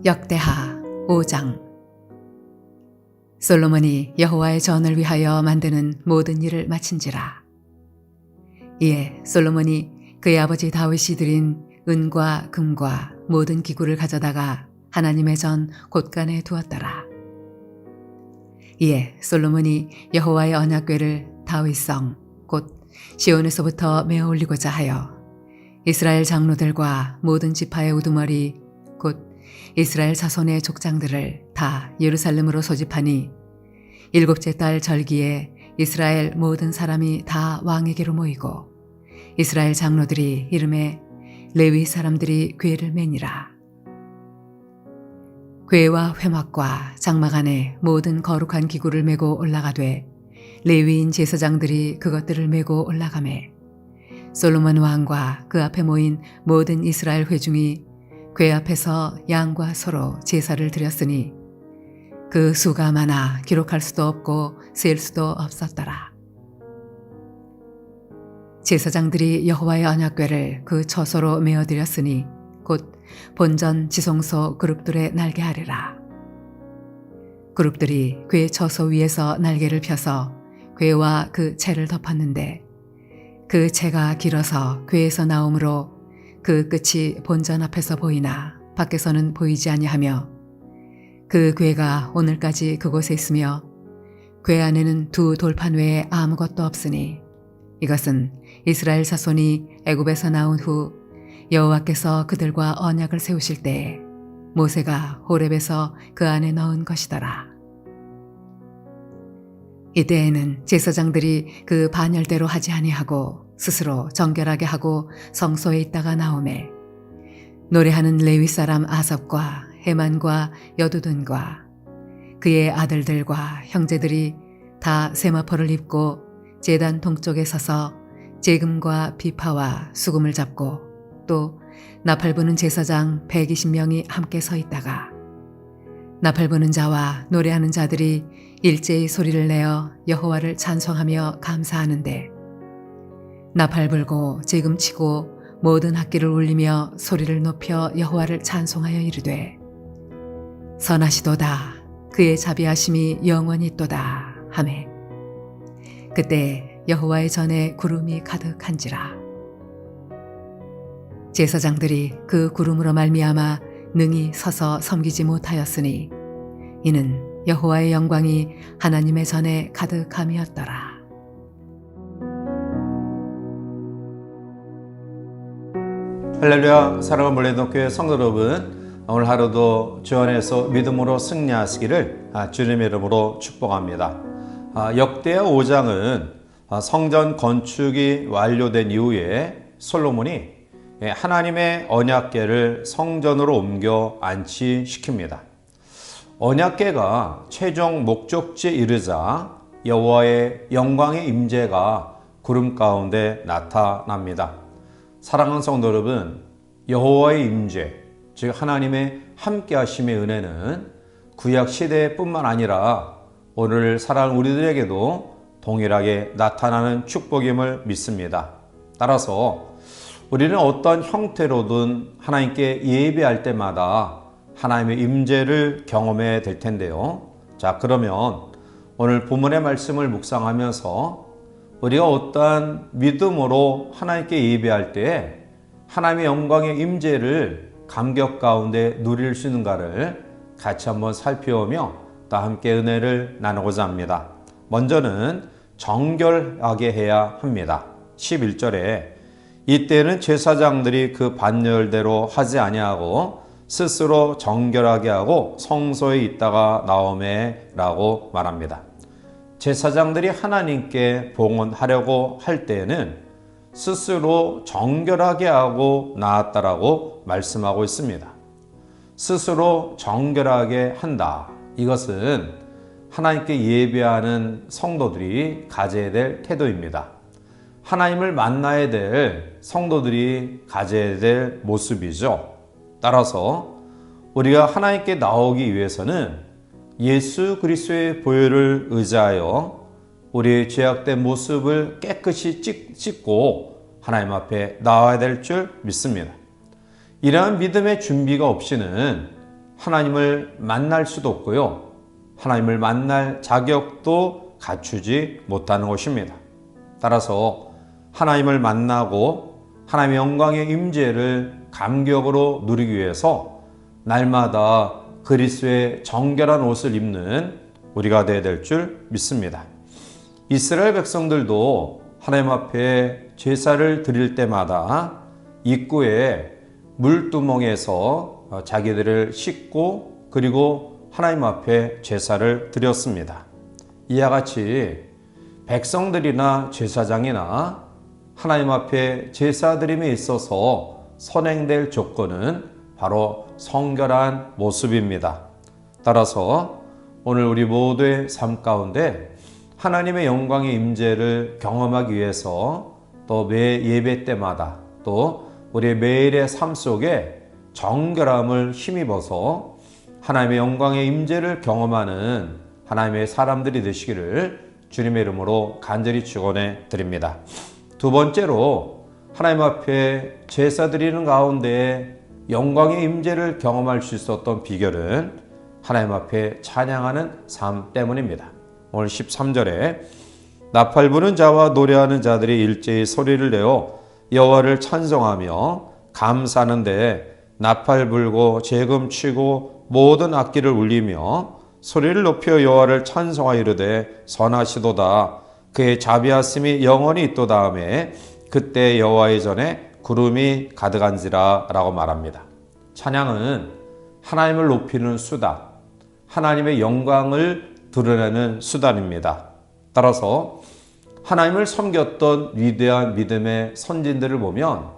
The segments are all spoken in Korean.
역대하 5장. 솔로몬이 여호와의 전을 위하여 만드는 모든 일을 마친지라. 이에 솔로몬이 그의 아버지 다윗이 드린 은과 금과 모든 기구를 가져다가 하나님의 전 곳간에 두었더라. 이에 솔로몬이 여호와의 언약궤를 다윗성 곧 시온에서부터 메어 올리고자 하여 이스라엘 장로들과 모든 지파의 우두머리 곧 이스라엘 자손의 족장들을 다 예루살렘으로 소집하니 일곱째 달 절기에 이스라엘 모든 사람이 다 왕에게로 모이고 이스라엘 장로들이 이름에 레위 사람들이 궤를 매니라. 궤와 회막과 장막 안에 모든 거룩한 기구를 메고 올라가되 레위인 제사장들이 그것들을 메고 올라가매 솔로몬 왕과 그 앞에 모인 모든 이스라엘 회중이 궤 앞에서 양과 소로 제사를 드렸으니 그 수가 많아 기록할 수도 없고 셀 수도 없었더라. 제사장들이 여호와의 언약궤를 그 처소로 메어드렸으니 곧 본전 지성소 그룹들의 날개 아래라. 그룹들이 궤 처소 위에서 날개를 펴서 궤와 그 채를 덮었는데 그 채가 길어서 궤에서 나오므로 그 끝이 본전 앞에서 보이나 밖에서는 보이지 아니하며 그 궤가 오늘까지 그곳에 있으며 궤 안에는 두 돌판 외에 아무것도 없으니 이것은 이스라엘 자손이 애굽에서 나온 후 여호와께서 그들과 언약을 세우실 때에 모세가 호렙에서 그 안에 넣은 것이더라. 이때에는 제사장들이 그 반열대로 하지 아니하고 스스로 정결하게 하고 성소에 있다가 나오매 노래하는 레위 사람 아삽과 헤만과 여두둔과 그의 아들들과 형제들이 다 세마포를 입고 제단 동쪽에 서서 제금과 비파와 수금을 잡고 또 나팔 부는 제사장 120명이 함께 서 있다가 나팔 부는 자와 노래하는 자들이 일제히 소리를 내어 여호와를 찬송하며 감사하는데 나팔 불고 제금 치고 모든 악기를 울리며 소리를 높여 여호와를 찬송하여 이르되 선하시도다 그의 자비하심이 영원히 있도다 하매 그때 여호와의 전에 구름이 가득한지라. 제사장들이 그 구름으로 말미암아 능히 서서 섬기지 못하였으니 이는 여호와의 영광이 하나님의 전에 가득함이었더라. 할렐루야. 사랑하는 몰래동교회 성도 여러분, 오늘 하루도 주 안에서 믿음으로 승리하시기를 주님의 이름으로 축복합니다. 역대하 5장은 성전 건축이 완료된 이후에 솔로몬이 하나님의 언약궤를 성전으로 옮겨 안치시킵니다. 언약궤가 최종 목적지에 이르자 여호와의 영광의 임재가 구름 가운데 나타납니다. 사랑하는 성도 여러분, 여호와의 임재, 즉 하나님의 함께하심의 은혜는 구약 시대뿐만 아니라 오늘 살아가는 우리들에게도 동일하게 나타나는 축복임을 믿습니다. 따라서 우리는 어떤 형태로든 하나님께 예배할 때마다 하나님의 임재를 경험해야 될 텐데요. 자, 그러면 오늘 본문의 말씀을 묵상하면서 우리가 어떠한 믿음으로 하나님께 예배할 때 하나님의 영광의 임재를 감격 가운데 누릴 수 있는가를 같이 한번 살펴보며 또 함께 은혜를 나누고자 합니다. 먼저는 정결하게 해야 합니다. 11절에 이때는 제사장들이 그 반열대로 하지 아니하고 스스로 정결하게 하고 성소에 있다가 나오매 라고 말합니다. 제사장들이 하나님께 봉헌하려고 할 때에는 스스로 정결하게 하고 나았다라고 말씀하고 있습니다. 스스로 정결하게 한다. 이것은 하나님께 예배하는 성도들이 가져야 될 태도입니다. 하나님을 만나야 될 성도들이 가져야 될 모습이죠. 따라서 우리가 하나님께 나오기 위해서는 예수 그리스도의 보혈을 의지하여 우리의 죄악된 모습을 깨끗이 씻고 하나님 앞에 나와야 될 줄 믿습니다. 이러한 믿음의 준비가 없이는 하나님을 만날 수도 없고요. 하나님을 만날 자격도 갖추지 못하는 것입니다. 따라서 하나님을 만나고 하나님의 영광의 임재를 감격으로 누리기 위해서 날마다 그리스도의 정결한 옷을 입는 우리가 되어야 될 줄 믿습니다. 이스라엘 백성들도 하나님 앞에 제사를 드릴 때마다 입구에 물두멍에서 자기들을 씻고 그리고 하나님 앞에 제사를 드렸습니다. 이와 같이 백성들이나 제사장이나 하나님 앞에 제사드림에 있어서 선행될 조건은 바로 성결한 모습입니다. 따라서 오늘 우리 모두의 삶 가운데 하나님의 영광의 임재를 경험하기 위해서 또 매 예배 때마다 또 우리의 매일의 삶 속에 정결함을 힘입어서 하나님의 영광의 임재를 경험하는 하나님의 사람들이 되시기를 주님의 이름으로 간절히 축원해 드립니다. 두 번째로 하나님 앞에 제사 드리는 가운데 영광의 임재를 경험할 수 있었던 비결은 하나님 앞에 찬양하는 삶 때문입니다. 오늘 13절에 나팔 부는 자와 노래하는 자들이 일제히 소리를 내어 여호와를 찬송하며 감사하는데 나팔 불고 재금 치고 모든 악기를 울리며 소리를 높여 여호와를 찬송하여 이르되 선하시도다 그의 자비하심이 영원히 있도다 하매 그때 여호와의 전에 구름이 가득한지라 라고 말합니다. 찬양은 하나님을 높이는 수단, 하나님의 영광을 드러내는 수단입니다. 따라서 하나님을 섬겼던 위대한 믿음의 선진들을 보면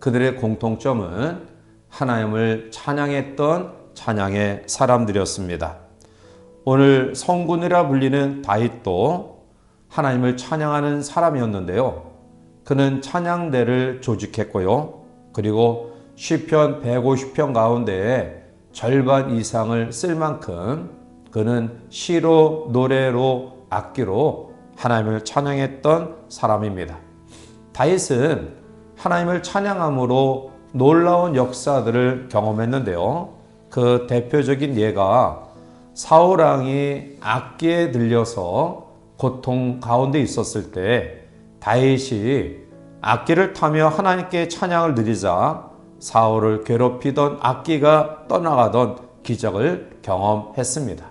그들의 공통점은 하나님을 찬양했던 찬양의 사람들이었습니다. 오늘 성군이라 불리는 다윗도 하나님을 찬양하는 사람이었는데요. 그는 찬양대를 조직했고요. 그리고 시편 150편 가운데 절반 이상을 쓸 만큼 그는 시로 노래로 악기로 하나님을 찬양했던 사람입니다. 다윗은 하나님을 찬양함으로 놀라운 역사들을 경험했는데요. 그 대표적인 예가 사울 왕이 악기에 들려서 고통 가운데 있었을 때 다윗이 악기를 타며 하나님께 찬양을 드리자 사울을 괴롭히던 악기가 떠나가던 기적을 경험했습니다.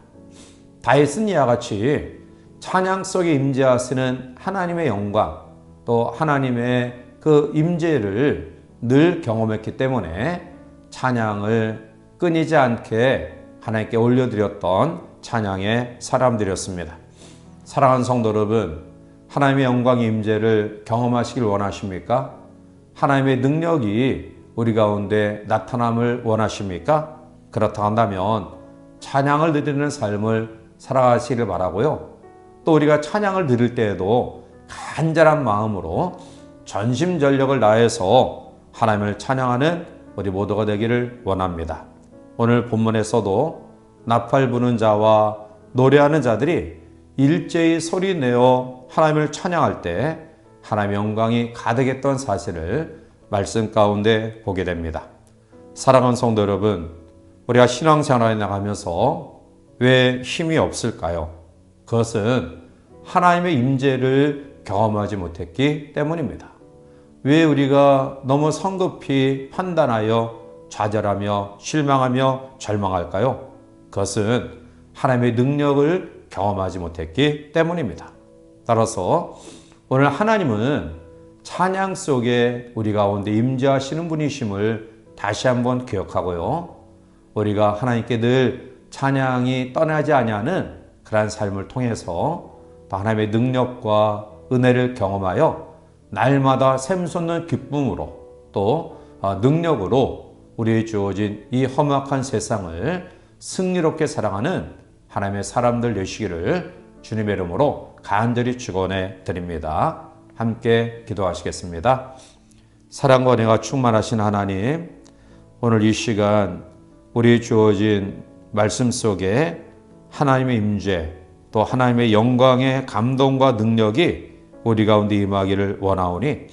다윗은 이와 같이 찬양 속에 임재하시는 하나님의 영광 또 하나님의 그 임재를 늘 경험했기 때문에 찬양을 끊이지 않게 하나님께 올려드렸던 찬양의 사람들이었습니다. 사랑하는 성도 여러분, 하나님의 영광의 임재를 경험하시길 원하십니까? 하나님의 능력이 우리 가운데 나타남을 원하십니까? 그렇다 한다면 찬양을 드리는 삶을 살아가시길 바라고요. 또 우리가 찬양을 드릴 때에도 간절한 마음으로 전심전력을 다해서 하나님을 찬양하는 우리 모두가 되기를 원합니다. 오늘 본문에서도 나팔 부는 자와 노래하는 자들이 일제히 소리내어 하나님을 찬양할 때 하나님의 영광이 가득했던 사실을 말씀 가운데 보게 됩니다. 사랑하는 성도 여러분, 우리가 신앙생활에 나가면서 왜 힘이 없을까요? 그것은 하나님의 임재를 경험하지 못했기 때문입니다. 왜 우리가 너무 성급히 판단하여 좌절하며 실망하며 절망할까요? 그것은 하나님의 능력을 경험하지 못했기 때문입니다. 따라서 오늘 하나님은 찬양 속에 우리 가운데 임재하시는 분이심을 다시 한번 기억하고요. 우리가 하나님께 늘 찬양이 떠나지 아니하는 그러한 삶을 통해서 또 하나님의 능력과 은혜를 경험하여 날마다 샘솟는 기쁨으로 또 능력으로 우리에게 주어진 이 험악한 세상을 승리롭게 살아가는 하나님의 사람들 되시기를 주님의 이름으로 간절히 축원해 드립니다. 함께 기도하시겠습니다. 사랑과 은혜가 충만하신 하나님, 오늘 이 시간 우리에게 주어진 말씀 속에 하나님의 임재 또 하나님의 영광의 감동과 능력이 우리 가운데 임하기를 원하오니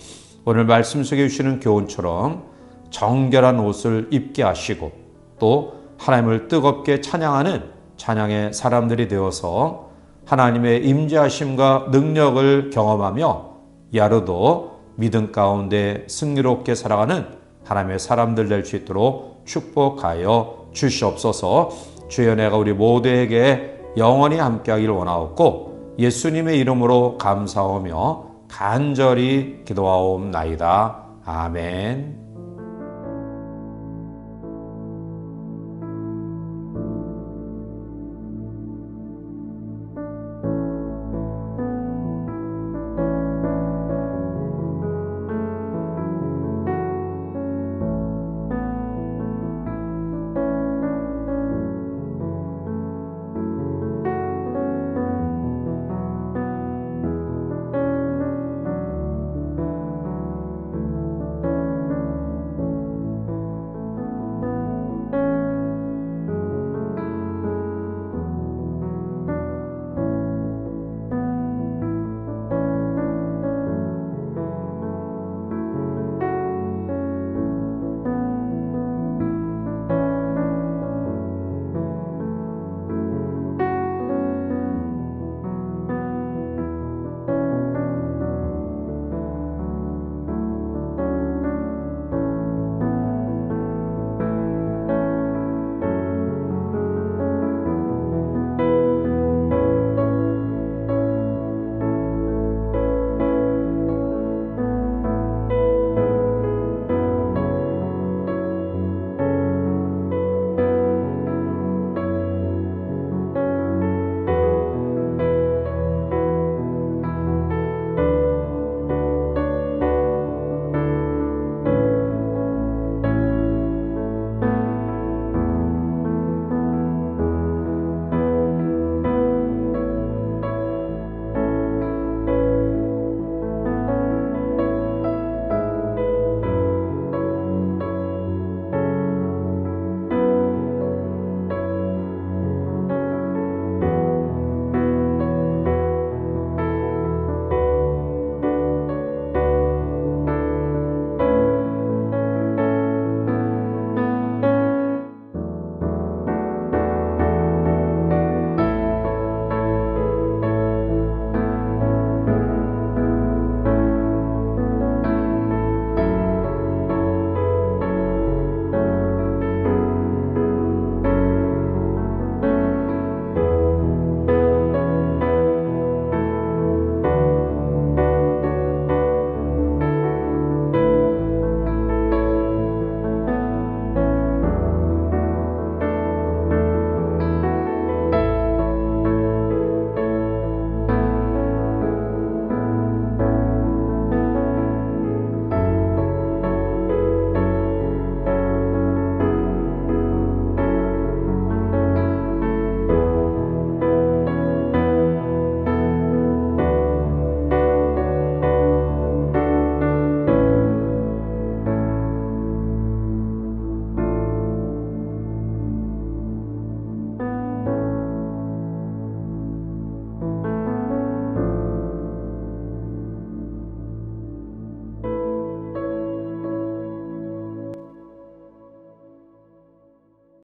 오늘 말씀 속에 주시는 교훈처럼 정결한 옷을 입게 하시고 또 하나님을 뜨겁게 찬양하는 찬양의 사람들이 되어서 하나님의 임재하심과 능력을 경험하며 이 하루도 믿음 가운데 승리롭게 살아가는 하나님의 사람들 될 수 있도록 축복하여 주시옵소서. 주의 은혜가 우리 모두에게 영원히 함께하길 원하옵고 예수님의 이름으로 감사하며 간절히 기도하옵나이다. 아멘.